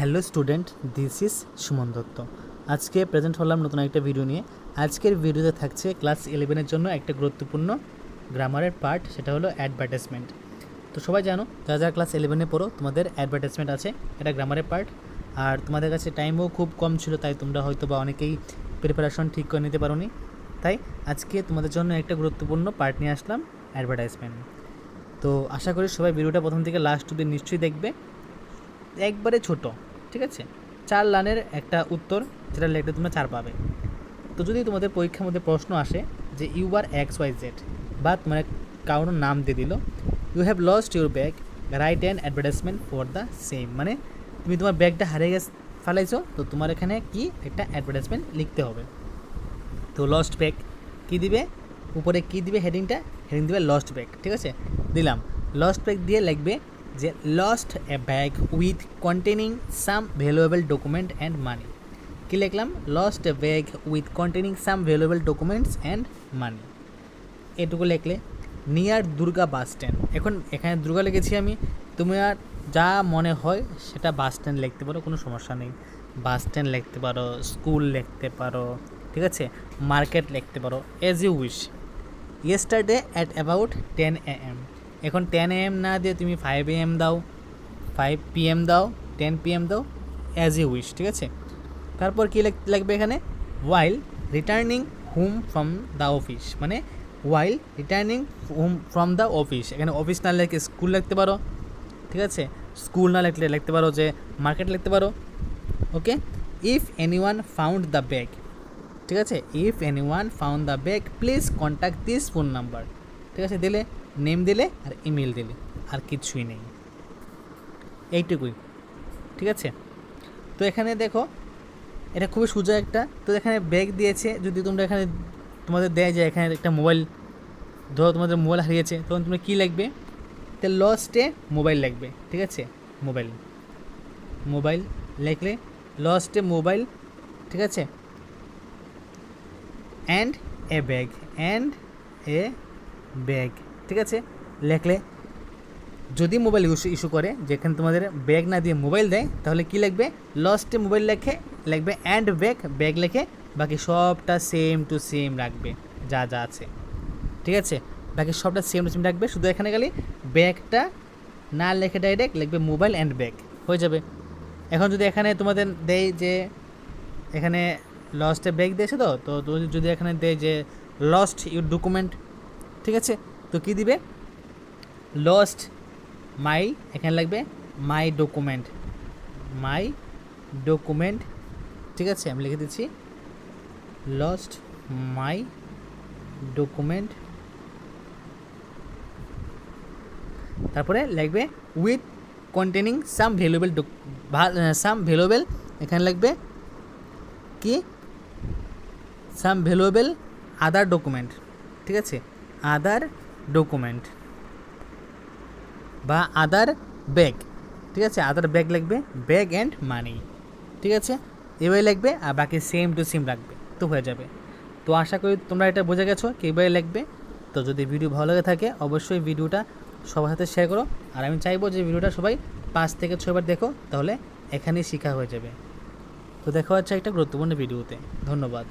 Hello student, this is Suman Dutta. আজকে present হলাম নতুন একটা ভিডিও নিয়ে। আজকের ভিডিওতে থাকছে ক্লাস 11-এর জন্য একটা গুরুত্বপূর্ণ গ্রামারের পার্ট, সেটা হলো অ্যাডভার্টাইজমেন্ট। তো সবাই জানো, যারা যারা ক্লাস 11-এ পড়ো তোমাদের অ্যাডভার্টাইজমেন্ট আছে, এটা গ্রামারের পার্ট। আর তোমাদের কাছে টাইমও খুব কম ছিল, তাই তোমরা হয়তো বা অনেকেই প্রিপারেশন ঠিক করে নিতে পারোনি। তাই আজকে তোমাদের জন্য একটা গুরুত্বপূর্ণ পার্ট নিয়ে আসলাম, অ্যাডভার্টাইজমেন্ট। তো আশা করি সবাই ভিডিওটা প্রথম থেকে লাস্ট অবধি নিশ্চয়ই দেখবে। একবারে ছোট, ঠিক আছে? 4 লাইনের একটা উত্তর, যেটা লিখলে তোমরা 4 পাবে। তো যদি তোমাদের পরীক্ষার মধ্যে প্রশ্ন আসে যে ইউ আর XYZ, বা তোমার কারোর নাম দিয়ে দিল, you have lost your bag, right an advertisement for the same, মানে তুমি তোমার ব্যাগটা হারিয়ে ফেলাইছো, তো তোমার এখানে কি একটা অ্যাডভার্টাইজমেন্ট লিখতে হবে। তো লস্ট ব্যাগ কী দিবে, উপরে কী দিবে, হেডিং দিবে লস্ট ব্যাগ, ঠিক আছে? দিলাম লস্ট ব্যাগ দিয়ে লিখবে যে lost a bag with containing some valuable document and money. কী লিখলাম? Lost a bag with containing some valuable documents and money. এটুকু লিখলে নিয়ার দুর্গা বাস স্ট্যান্ড। এখন এখানে দুর্গা লিখেছি আমি, তুমি আর যা মনে হয় সেটা বাস স্ট্যান্ড লিখতে পারো, কোনো সমস্যা নেই। বাস স্ট্যান্ড লিখতে পারো, স্কুল লিখতে পারো, ঠিক আছে? মার্কেট লিখতে পারো, as you wish. Yesterday at about 10 AM। এখন 10 AM না দিয়ে তুমি 5 AM দাও, 5 PM দাও, 10 PM দাও, অ্যাজ ইউ উইশ, ঠিক আছে? তারপর কী লাগবে এখানে? While returning home from the office, মানে while returning home from the office. এখানে অফিস না লিখে স্কুল লিখতে পারো, ঠিক আছে? স্কুল না লিখলে লিখতে পারো যে মার্কেট লিখতে পারো। Okay, if anyone found the bag, ঠিক আছে? If anyone found the bag please contact this phone number, ঠিক আছে? দিলে নেম দিলে আর ইমেল দিলে, আর কিছুই নেই, এইটুকুই, ঠিক আছে? তো এখানে দেখো, এটা খুবই সোজা একটা। তো এখানে ব্যাগ দিয়েছে, যদি তোমরা এখানে তোমাদের দেয় যে এখানে একটা মোবাইল, ধরো তোমাদের মোবাইল হারিয়েছে, তখন তোমরা কী লিখবে? তো লস্টে মোবাইল লিখবে, ঠিক আছে? মোবাইল লিখলে লস্টে মোবাইল, ঠিক আছে? অ্যান্ড এ ব্যাগ, ঠিক আছে? লিখলে যদি মোবাইল ইস্যু করে, যেখানে তোমাদের ব্যাগ না দিয়ে মোবাইল দেয়, তাহলে কি লিখবে? লস্টে মোবাইল লিখবে অ্যান্ড ব্যাগ লিখে বাকি সবটা সেম টু সেম রাখবে, যা যা আছে, ঠিক আছে? বাকি সবটা সেম টু সেম রাখবে, শুধু এখানে খালি ব্যাগটা না লিখে ডাইরেক্ট লিখবে মোবাইল অ্যান্ড ব্যাগ, হয়ে যাবে। এখন যদি এখানে তোমাদের দেয় যে এখানে লস্টে ব্যাগ দিয়েছে, তো যদি এখানে দেয় যে লস্ট ইউর ডকুমেন্ট, ঠিক আছে? তো কী দিবে? লস্ট মাই, এখানে লাগবে মাই ডকুমেন্ট, ঠিক আছে? আমি লিখে দিচ্ছি লস্ট মাই ডকুমেন্ট, তারপরে লাগবে উইথ কন্টেনিং সাম ভ্যালুয়েবল, এখানে লাগবে কি? সাম ভ্যালুয়েবল আদার ডকুমেন্ট, ঠিক আছে? আদার ডকুমেন্ট বা আদার ব্যাগ, ঠিক আছে? আদার ব্যাগ লাগবে, ব্যাগ অ্যান্ড মানি, ঠিক আছে? এভাবে লিখবে, আর বাকি সেম টু সেম রাখবে, তো হয়ে যাবে। তো আশা করি তোমরা এটা বুঝে গেছো কীভাবে লিখবে। তো যদি ভিডিও ভালো লাগে থাকে, অবশ্যই ভিডিওটা সবার সাথে শেয়ার করো। আর আমি চাইবো যে ভিডিওটা সবাই 5 থেকে 6 বার দেখো, তাহলে এখানেই শেখা হয়ে যাবে। তো দেখা হচ্ছে একটা গুরুত্বপূর্ণ ভিডিওতে। ধন্যবাদ।